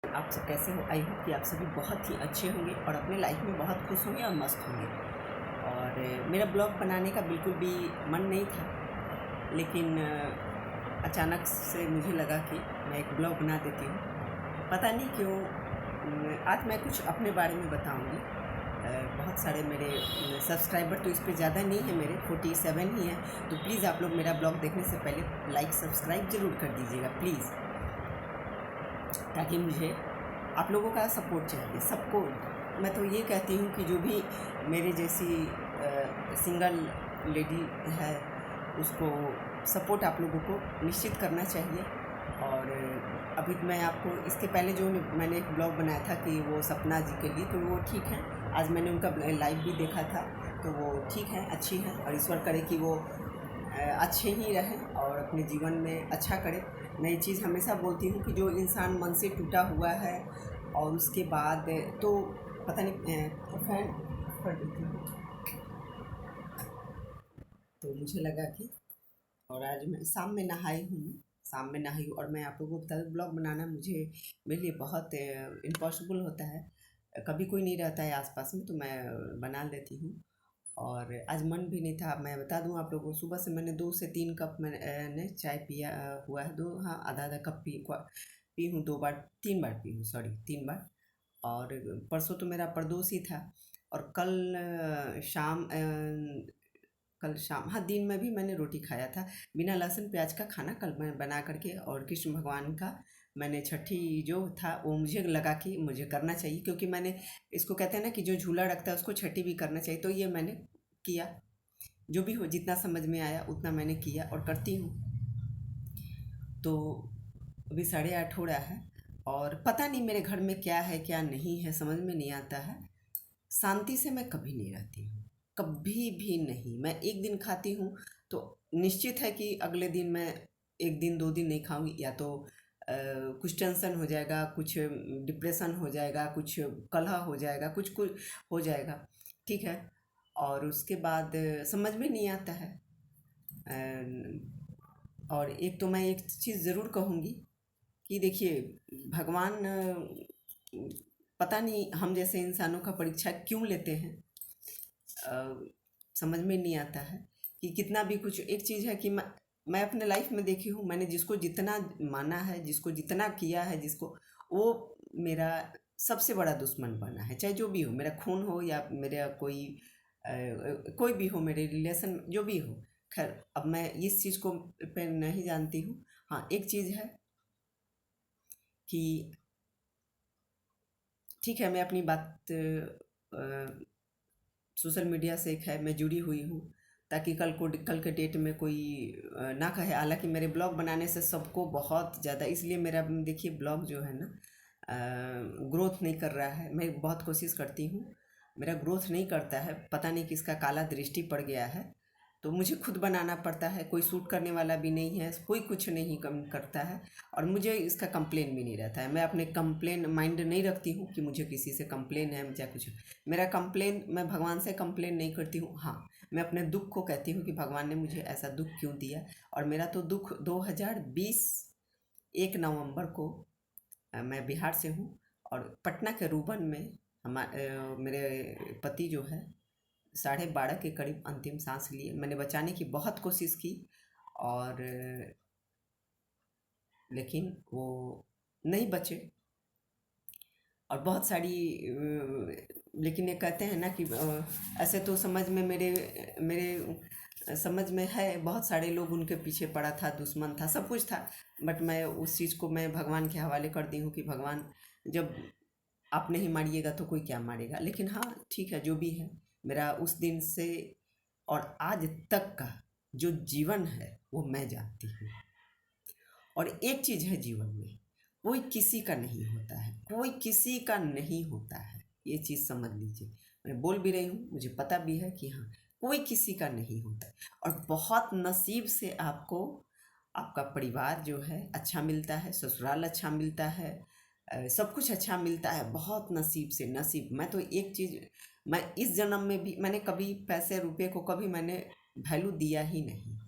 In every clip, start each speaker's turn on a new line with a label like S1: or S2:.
S1: आप सब कैसे हो? आई होप कि आप सभी बहुत ही अच्छे होंगे और अपने लाइफ में बहुत खुश होंगे और मस्त होंगे। और मेरा ब्लॉग बनाने का बिल्कुल भी मन नहीं था, लेकिन अचानक से मुझे लगा कि मैं एक ब्लॉग बना देती हूँ। पता नहीं क्यों आज मैं कुछ अपने बारे में बताऊँगी। बहुत सारे मेरे सब्सक्राइबर तो इस पे ज़्यादा नहीं है, मेरे 47 ही हैं। तो प्लीज़ आप लोग मेरा ब्लॉग देखने से पहले लाइक सब्सक्राइब ज़रूर कर दीजिएगा प्लीज़, ताकि मुझे आप लोगों का सपोर्ट चाहिए सबको। मैं तो ये कहती हूँ कि जो भी मेरे जैसी सिंगल लेडी है उसको सपोर्ट आप लोगों को निश्चित करना चाहिए। और अभी मैं आपको इसके पहले जो मैंने एक ब्लॉग बनाया था कि वो सपना जी के लिए, तो वो ठीक है। आज मैंने उनका लाइव भी देखा था, तो वो ठीक है, अच्छी है। और ईश्वर करे कि वो अच्छे ही रहें और अपने जीवन में अच्छा करें। नई चीज़ हमेशा बोलती हूँ कि जो इंसान मन से टूटा हुआ है और उसके बाद तो पता नहीं फैन कर देती हूँ, तो मुझे लगा कि और आज मैं शाम में नहाई हूँ, मैं शाम में नहाई हूँ। और मैं आप लोगों को बता दूँ, ब्लॉग बनाना मेरे लिए बहुत इम्पॉसिबल होता है। कभी कोई नहीं रहता है आसपास में, तो मैं बना लेती हूँ। और आज मन भी नहीं था। मैं बता दूं आप लोगों को, सुबह से मैंने 2 से 3 कप मैंने चाय पिया हुआ है। दो, हाँ, आधा आधा कप पी हूँ। 2 बार 3 बार पी हूँ, सॉरी 3 बार। और परसों तो मेरा प्रदोष ही था। और कल शाम, हाँ, दिन में भी मैंने रोटी खाया था बिना लहसुन प्याज का खाना कल मैं बना करके। और कृष्ण भगवान का मैंने छठी जो था वो मुझे लगा कि मुझे करना चाहिए, क्योंकि मैंने इसको कहते हैं ना कि जो झूला रखता है उसको छठी भी करना चाहिए। तो ये मैंने किया, जो भी हो, जितना समझ में आया उतना मैंने किया और करती हूँ। तो अभी 8:30 हो रहा है और पता नहीं मेरे घर में क्या है क्या नहीं है, समझ में नहीं आता है। शांति से मैं कभी नहीं रहती हूँ, कभी भी नहीं। मैं एक दिन खाती हूँ तो निश्चित है कि अगले दिन मैं 1 दिन 2 दिन नहीं खाऊंगी। या तो कुछ टेंशन हो जाएगा, कुछ डिप्रेशन हो जाएगा, कुछ कलह हो जाएगा, कुछ कुछ हो जाएगा, ठीक है। और उसके बाद समझ में नहीं आता है। और एक तो मैं एक चीज़ ज़रूर कहूँगी कि देखिए, भगवान पता नहीं हम जैसे इंसानों का परीक्षा क्यों लेते हैं। समझ में नहीं आता है कि कितना भी कुछ। एक चीज़ है कि मैं अपने लाइफ में देखी हूँ, मैंने जिसको जितना माना है, जिसको जितना किया है, जिसको वो मेरा सबसे बड़ा दुश्मन बना है। चाहे जो भी हो, मेरा खून हो या मेरा कोई भी हो, मेरे रिलेशन जो भी हो। खैर, अब मैं इस चीज़ को पे नहीं जानती हूँ। हाँ, एक चीज़ है कि ठीक है, मैं अपनी बात सोशल मीडिया से एक है, मैं जुड़ी हुई हूँ, ताकि कल के डेट में कोई ना कहे। हालांकि मेरे ब्लॉग बनाने से सबको बहुत ज़्यादा, इसलिए मेरा देखिए ब्लॉग जो है ना ग्रोथ नहीं कर रहा है। मैं बहुत कोशिश करती हूँ, मेरा ग्रोथ नहीं करता है। पता नहीं किसका काला दृष्टि पड़ गया है, तो मुझे खुद बनाना पड़ता है। कोई शूट करने वाला भी नहीं है, कोई कुछ नहीं कम करता है। और मुझे इसका कंप्लेन भी नहीं रहता है। मैं अपने कंप्लेन माइंड नहीं रखती हूँ कि मुझे किसी से कंप्लेन है या कुछ। मेरा कंप्लेन, मैं भगवान से कंप्लेन नहीं करती हूँ। हाँ, मैं अपने दुख को कहती हूँ कि भगवान ने मुझे ऐसा दुख क्यों दिया। और मेरा तो दुख 2020 1 नवंबर को, मैं बिहार से हूँ और पटना के रूबन में मेरे पति जो है 12:30 के करीब अंतिम सांस लिए। मैंने बचाने की बहुत कोशिश की, और लेकिन वो नहीं बचे। और बहुत सारी लेकिन ये कहते हैं ना कि ऐसे तो समझ में मेरे मेरे समझ में है, बहुत सारे लोग उनके पीछे पड़ा था, दुश्मन था, सब कुछ था। बट मैं उस चीज़ को मैं भगवान के हवाले कर दी हूँ कि भगवान, जब आप नहीं मारिएगा तो कोई क्या मारेगा। लेकिन हाँ, ठीक है, जो भी है, मेरा उस दिन से और आज तक का जो जीवन है वो मैं जानती हूँ। और एक चीज़ है जीवन में, कोई किसी का नहीं होता है, कोई किसी का नहीं होता है। ये चीज़ समझ लीजिए। मैं बोल भी रही हूँ, मुझे पता भी है कि हाँ, कोई किसी का नहीं होता है। और बहुत नसीब से आपको आपका परिवार जो है अच्छा मिलता है, ससुराल अच्छा मिलता है, सब कुछ अच्छा मिलता है। बहुत नसीब से, नसीब। मैं तो एक चीज़, मैं इस जन्म में भी मैंने कभी पैसे रुपए को कभी मैंने वैल्यू दिया ही नहीं,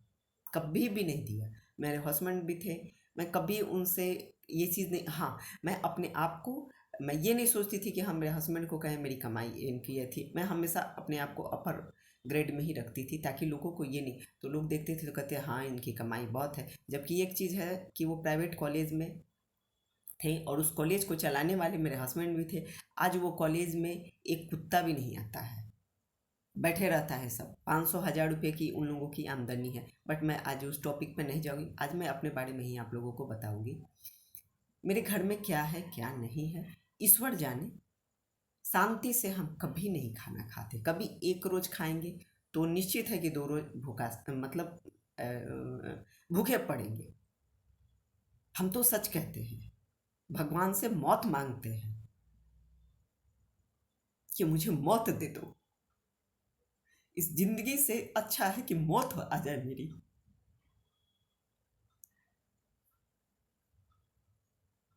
S1: कभी भी नहीं दिया। मेरे हस्बैंड भी थे, मैं कभी उनसे ये चीज़ नहीं। हाँ, मैं अपने आप को, मैं ये नहीं सोचती थी कि हाँ मेरे हस्बैंड को कहें मेरी कमाई इनकी ये थी। मैं हमेशा अपने आप को अपर ग्रेड में ही रखती थी, ताकि लोगों को ये नहीं, तो लोग देखते थे तो कहते हाँ इनकी कमाई बहुत है। जबकि एक चीज़ है कि वो प्राइवेट कॉलेज में थे और उस कॉलेज को चलाने वाले मेरे हस्बैंड भी थे। आज वो कॉलेज में एक कुत्ता भी नहीं आता है, बैठे रहता है सब। 500 1000 रुपये की उन लोगों की आमदनी है। बट मैं आज उस टॉपिक पे नहीं जाऊँगी, आज मैं अपने बारे में ही आप लोगों को बताऊँगी। मेरे घर में क्या है क्या नहीं है ईश्वर जाने। शांति से हम कभी नहीं खाना खाते, कभी एक रोज खाएंगे तो निश्चित है कि 2 रोज भूखा, मतलब भूखे पड़ेंगे। हम तो सच कहते हैं, भगवान से मौत मांगते हैं कि मुझे मौत दे दो। इस जिंदगी से अच्छा है कि मौत आ जाए मेरी।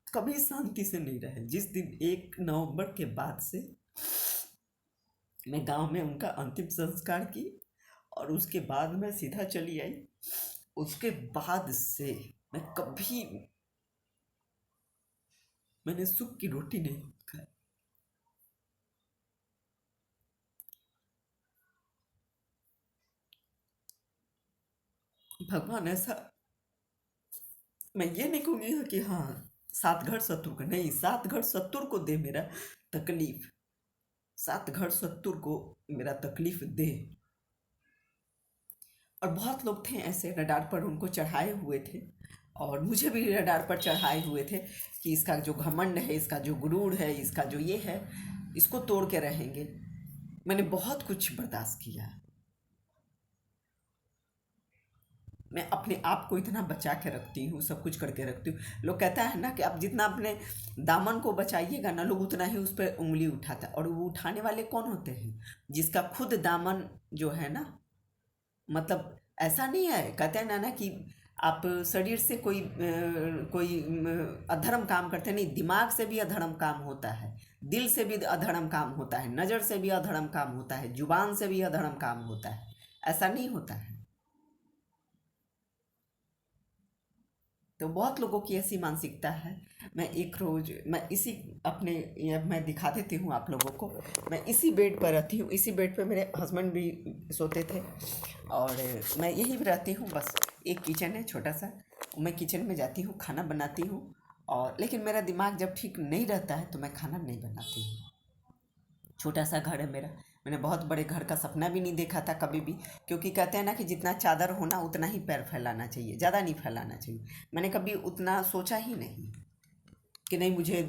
S1: कभी शांति से नहीं रहे। जिस दिन 1 नवंबर के बाद से मैं गांव में उनका अंतिम संस्कार की और उसके बाद मैं सीधा चली आई, उसके बाद से मैं कभी, मैंने सुख की रोटी नहीं खाई। भगवान ऐसा, मैं ये नहीं कहूँगी कि हाँ 7 घर शत्रु का, नहीं, 7 घर शत्रु को दे मेरा तकलीफ, 7 घर शत्रु को मेरा तकलीफ दे। और बहुत लोग थे ऐसे रडार पर उनको चढ़ाए हुए थे, और मुझे भी रडार पर चढ़ाए हुए थे कि इसका जो घमंड है, इसका जो गुरूर है, इसका जो ये है, इसको तोड़ के रहेंगे। मैंने बहुत कुछ बर्दाश्त किया। मैं अपने आप को इतना बचा के रखती हूँ, सब कुछ करके रखती हूँ। लोग कहता है ना कि आप जितना अपने दामन को बचाइएगा ना, लोग उतना ही उस पर उंगली उठाता है। और वो उठाने वाले कौन होते हैं? जिसका खुद दामन जो है ना, मतलब ऐसा नहीं है, कहते हैं ना कि आप शरीर से कोई अधर्म काम करते नहीं, दिमाग से भी अधर्म काम होता है, दिल से भी अधर्म काम होता है, नज़र से भी अधर्म काम होता है, जुबान से भी अधर्म काम होता है। ऐसा नहीं होता है। तो बहुत लोगों की ऐसी मानसिकता है। मैं एक रोज, मैं इसी अपने, ये मैं दिखा देती हूँ आप लोगों को। मैं इसी बेड पर रहती हूँ, इसी बेड पर मेरे हस्बैंड भी सोते थे, और मैं यहीं पे रहती हूँ। बस एक किचन है छोटा सा, मैं किचन में जाती हूँ, खाना बनाती हूँ। और लेकिन मेरा दिमाग जब ठीक नहीं रहता है तो मैं खाना नहीं बनाती हूँ। छोटा सा घर है मेरा। मैंने बहुत बड़े घर का सपना भी नहीं देखा था कभी भी, क्योंकि कहते हैं ना कि जितना चादर होना उतना ही पैर फैलाना चाहिए, ज़्यादा नहीं फैलाना चाहिए। मैंने कभी उतना सोचा ही नहीं कि नहीं मुझे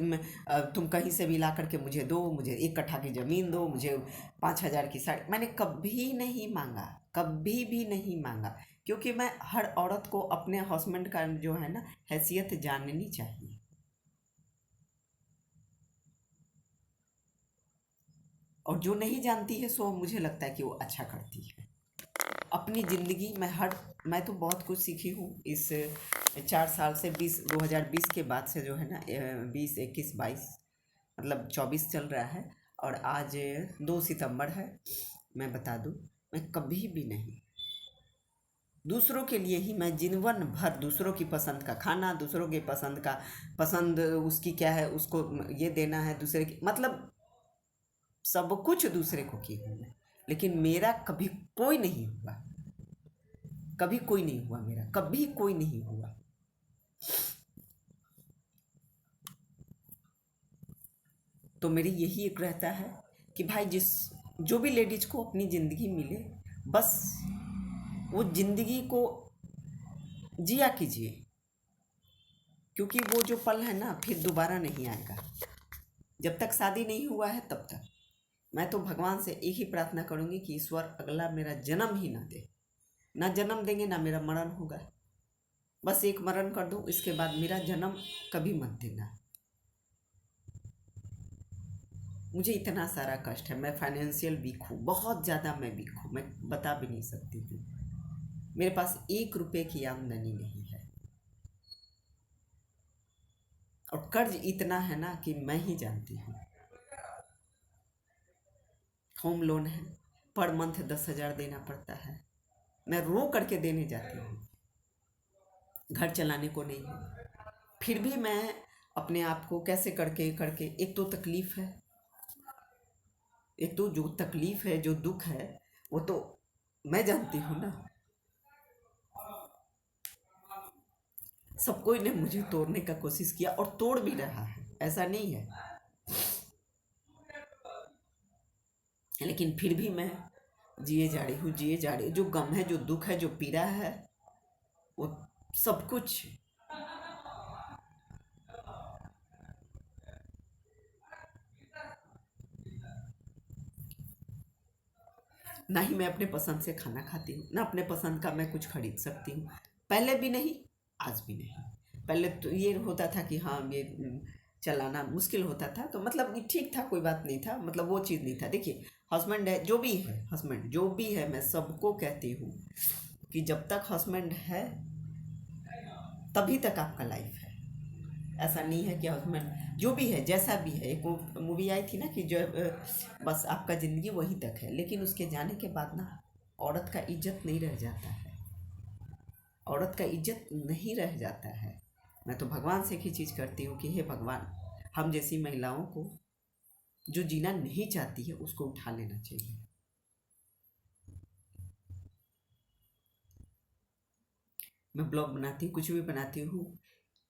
S1: तुम कहीं से भी ला करके मुझे दो, मुझे 1 कट्ठा की ज़मीन दो, मुझे 5 हजार की साड़ी। मैंने कभी नहीं मांगा, कभी भी नहीं मांगा, क्योंकि मैं हर औरत को अपने हस्बैंड का जो है ना हैसियत जाननी चाहिए। और जो नहीं जानती है सो मुझे लगता है कि वो अच्छा करती है। अपनी ज़िंदगी में मैं तो बहुत कुछ सीखी हूँ इस 4 साल से, 2020 के बाद से जो है ना, 20 21 22, मतलब 24 चल रहा है, और आज 2 सितंबर है। मैं बता दूँ, मैं कभी भी नहीं, दूसरों के लिए ही मैं जीवन भर दूसरों की पसंद का खाना, दूसरों के पसंद उसकी क्या है, उसको ये देना है, दूसरे की, मतलब सब कुछ दूसरे को की हूँ मैं। लेकिन मेरा कभी कोई नहीं हुआ, कभी कोई नहीं हुआ, मेरा कभी कोई नहीं हुआ। तो मेरी यही एक रहता है कि भाई जो भी लेडीज को अपनी ज़िंदगी मिले, बस वो ज़िंदगी को जिया कीजिए, क्योंकि वो जो पल है ना फिर दोबारा नहीं आएगा। जब तक शादी नहीं हुआ है तब तक मैं तो भगवान से एक ही प्रार्थना करूँगी कि ईश्वर अगला मेरा जन्म ही ना दे। ना जन्म देंगे ना मेरा मरण होगा, बस एक मरण कर दो, इसके बाद मेरा जन्म कभी मत देना। मुझे इतना सारा कष्ट है, मैं फाइनेंशियल वीक हूँ, बहुत ज़्यादा मैं वीक हूँ, मैं बता भी नहीं सकती हूँ। मेरे पास 1 रुपये की आमदनी नहीं है, और कर्ज इतना है ना कि मैं ही जानती हूँ। होम लोन है, पर मंथ 10 हजार देना पड़ता है। मैं रो करके देने जाती हूँ, घर चलाने को नहीं है। फिर भी मैं अपने आप को कैसे करके करके, एक तो तकलीफ है, एक तो जो तकलीफ है, जो दुख है, वो तो मैं जानती हूँ ना। सब कोई ने मुझे तोड़ने का कोशिश किया और तोड़ भी रहा है, ऐसा नहीं है, लेकिन फिर भी मैं जिए जा रही हूँ, जिए जा रही हूँ। जो गम है, जो दुख है, जो पीड़ा है, वो सब कुछ ना ही मैं अपने पसंद से खाना खाती हूँ, ना अपने पसंद का मैं कुछ खरीद सकती हूँ। पहले भी नहीं, आज भी नहीं। पहले तो ये होता था कि हाँ ये चलाना मुश्किल होता था, तो मतलब ये ठीक था, कोई बात नहीं था, मतलब वो चीज़ नहीं था। देखिए, हस्बैंड है, जो भी है, हस्बैंड जो भी है, मैं सबको कहती हूँ कि जब तक हस्बैंड है तभी तक आपका लाइफ है। ऐसा नहीं है कि हस्बैंड जो भी है, जैसा भी है, एक वो मूवी आई थी ना कि जो बस आपका ज़िंदगी वहीं तक है, लेकिन उसके जाने के बाद ना औरत का इज्जत नहीं रह जाता है, औरत का इज्जत नहीं रह जाता है। मैं तो भगवान से एक ही चीज़ करती हूँ कि हे भगवान, हम जैसी महिलाओं को जो जीना नहीं चाहती है उसको उठा लेना चाहिए। मैं ब्लॉग बनाती हूँ, कुछ भी बनाती हूँ,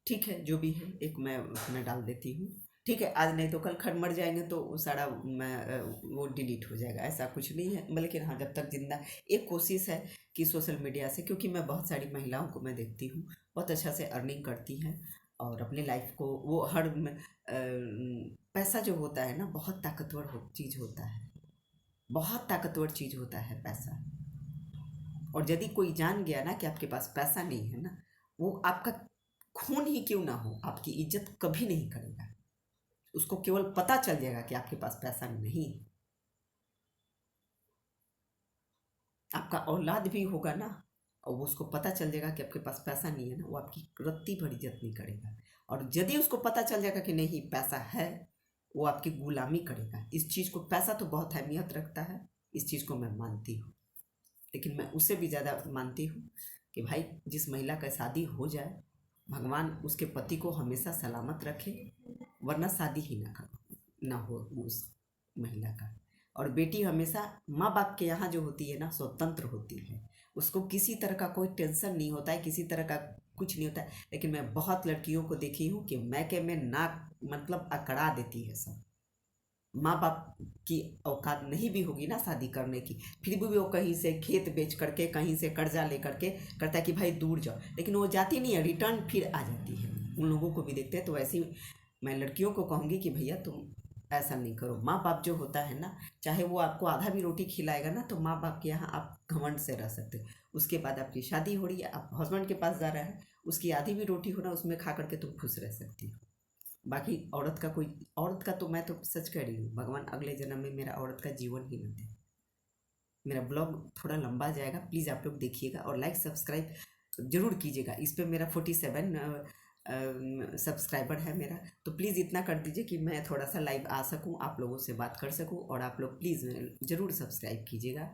S1: ठीक है, जो भी है एक मैं उसमें डाल देती हूँ। ठीक है, आज नहीं तो कल खर मर जाएंगे तो वो सारा वो डिलीट हो जाएगा, ऐसा कुछ नहीं है। लेकिन हाँ, जब तक जिंदा, एक कोशिश है कि सोशल मीडिया से, क्योंकि मैं बहुत सारी महिलाओं को मैं देखती हूँ बहुत अच्छा से अर्निंग करती हैं और अपने लाइफ को वो पैसा जो होता है ना, बहुत ताकतवर चीज़ होता है, बहुत ताकतवर चीज़ होता है पैसा। और यदि कोई जान गया ना कि आपके पास पैसा नहीं है ना, वो आपका खून ही क्यों ना हो, आपकी इज्जत कभी नहीं करेगा। उसको केवल पता चल जाएगा कि आपके पास पैसा नहीं है। आपका औलाद भी होगा ना, और वो उसको पता चल जाएगा कि आपके पास पैसा नहीं है ना, वो आपकी रत्ती भर इज्जत नहीं करेगा। और यदि उसको पता चल जाएगा कि नहीं पैसा है, वो आपकी गुलामी करेगा। इस चीज़ को, पैसा तो बहुत अहमियत रखता है, इस चीज़ को मैं मानती हूँ, लेकिन मैं उससे भी ज़्यादा मानती हूँ कि भाई जिस महिला का शादी हो जाए, भगवान उसके पति को हमेशा सलामत रखे, वरना शादी ही ना करो, ना हो उस महिला का। और बेटी हमेशा माँ बाप के यहाँ जो होती है ना, स्वतंत्र होती है, उसको किसी तरह का कोई टेंशन नहीं होता है, किसी तरह का कुछ नहीं होता है। लेकिन मैं बहुत लड़कियों को देखी हूँ कि मैके में नाक मतलब अकड़ा देती है सब। माँ बाप की औकात नहीं भी होगी ना शादी करने की, फिर भी वो कहीं से खेत बेच करके, कहीं से कर्जा ले करके करता है कि भाई दूर जाओ, लेकिन वो जाती नहीं है, रिटर्न फिर आ जाती है। उन लोगों को भी देखते हैं। तो ऐसे ही मैं लड़कियों को कहूँगी कि भैया तुम ऐसा नहीं करो। माँ बाप जो होता है ना, चाहे वो आपको आधा भी रोटी खिलाएगा ना, तो माँ बाप के यहाँ आप घमंड से रह सकते हो। उसके बाद आपकी शादी हो रही है, आप हस्बैंड के पास जा रहे हैं, उसकी आधी भी रोटी हो ना, उसमें खा करके तुम खुश रह सकती हो। बाकी औरत का तो मैं तो सच कह रही हूँ, भगवान अगले जन्म में मेरा औरत का जीवन ही न दे। मेरा ब्लॉग थोड़ा लंबा जाएगा, प्लीज़ आप लोग देखिएगा और लाइक सब्सक्राइब जरूर कीजिएगा। इस पे मेरा 47 सब्सक्राइबर है मेरा, तो प्लीज़ इतना कर दीजिए कि मैं थोड़ा सा लाइव आ सकूं, आप लोगों से बात कर सकूं। और आप लोग प्लीज़ ज़रूर सब्सक्राइब कीजिएगा।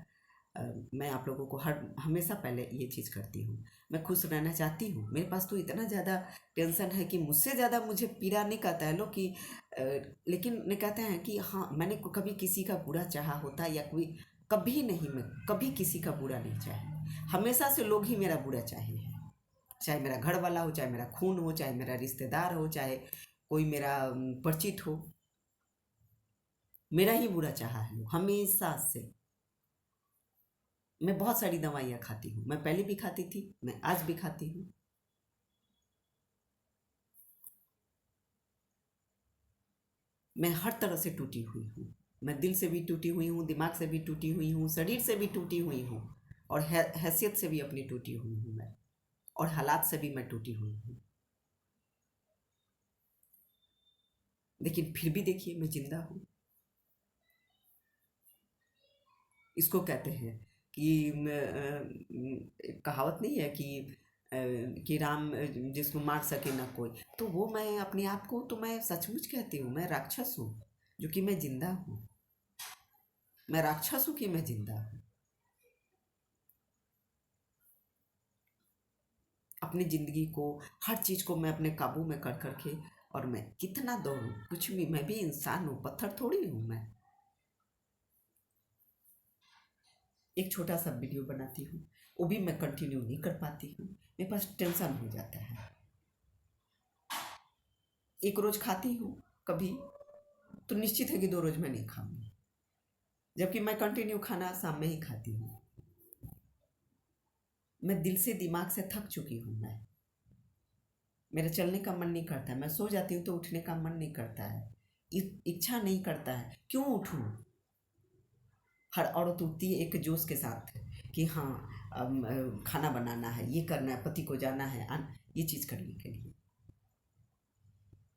S1: मैं आप लोगों को हमेशा पहले ये चीज़ करती हूँ। मैं खुश रहना चाहती हूँ। मेरे पास तो इतना ज़्यादा टेंशन है कि मुझसे ज़्यादा मुझे पीड़ा नहीं कहता है लोग कि लेकिन नहीं कहते हैं कि हाँ मैंने कभी किसी का बुरा चाहा होता या कोई, कभी नहीं, मैं कभी किसी का बुरा नहीं चाहे। हमेशा से लोग ही मेरा बुरा चाहे हैं, चाहे मेरा घर वाला हो, चाहे मेरा खून हो, चाहे मेरा रिश्तेदार हो, चाहे कोई मेरा परिचित हो, मेरा ही बुरा चाहा है हमेशा से। मैं बहुत सारी दवाइयाँ खाती हूँ, मैं पहले भी खाती थी, मैं आज भी खाती हूँ। मैं हर तरह से टूटी हुई हूँ। मैं दिल से भी टूटी हुई हूँ, दिमाग से भी टूटी हुई हूँ, शरीर से भी टूटी हुई हूँ, और हैसियत से भी अपनी टूटी हुई हूँ मैं, और हालात से भी मैं टूटी हुई हूँ। लेकिन फिर भी देखिए मैं जिंदा हूँ। इसको कहते हैं कि एक कहावत नहीं है कि राम जिसको मार सके ना कोई। तो वो मैं अपने आप को तो मैं सचमुच कहती हूँ, मैं राक्षस हूँ जो कि मैं जिंदा हूँ। मैं राक्षस हूँ कि मैं जिंदा हूँ। अपनी ज़िंदगी को, हर चीज़ को मैं अपने काबू में कर करके, और मैं कितना दौड़ूं, कुछ भी, मैं भी इंसान हूँ, पत्थर थोड़ी हूँ मैं। एक छोटा सा वीडियो बनाती हूँ, वो भी मैं कंटिन्यू नहीं कर पाती हूँ, मेरे पास टेंशन हो जाता है। एक रोज खाती हूँ कभी, तो निश्चित है कि 2 रोज मैं नहीं खाऊंगी, जबकि मैं कंटिन्यू खाना शाम में ही खाती हूँ। मैं दिल से दिमाग से थक चुकी हूँ मैं। मेरा चलने का मन नहीं करता है, मैं सो जाती हूँ तो उठने का मन नहीं करता है, इच्छा नहीं करता है, क्यों उठूँ। हर औरत उठती है एक जोश के साथ कि हाँ, खाना बनाना है, ये करना है, पति को जाना है, ये चीज़ करने के लिए।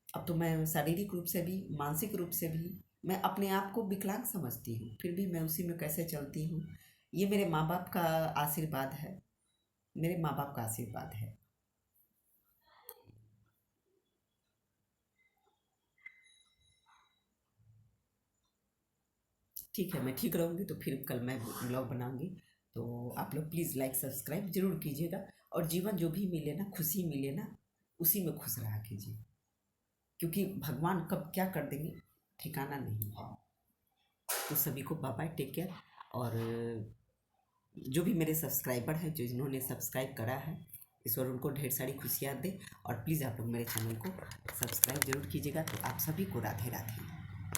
S1: अब तो मैं शारीरिक रूप से भी, मानसिक रूप से भी, मैं अपने आप को विकलांग समझती हूँ, फिर भी मैं उसी में कैसे चलती हूँ। ये मेरे माँ बाप का आशीर्वाद है, मेरे माँ बाप का आशीर्वाद है। ठीक है, मैं ठीक रहूँगी तो फिर कल मैं ब्लॉग बनाऊँगी। तो आप लोग प्लीज़ लाइक सब्सक्राइब ज़रूर कीजिएगा, और जीवन जो भी मिले ना, खुशी मिले ना, उसी में खुश रहा कीजिए, क्योंकि भगवान कब क्या कर देंगे ठिकाना नहीं है। तो सभी को बाय बाय, टेक केयर। और जो भी मेरे सब्सक्राइबर हैं, जो जिन्होंने सब्सक्राइब करा है, ईश्वर उनको ढेर सारी खुशियाँ दे। और प्लीज़ आप लोग मेरे चैनल को सब्सक्राइब जरूर कीजिएगा। तो आप सभी को राधे राधे।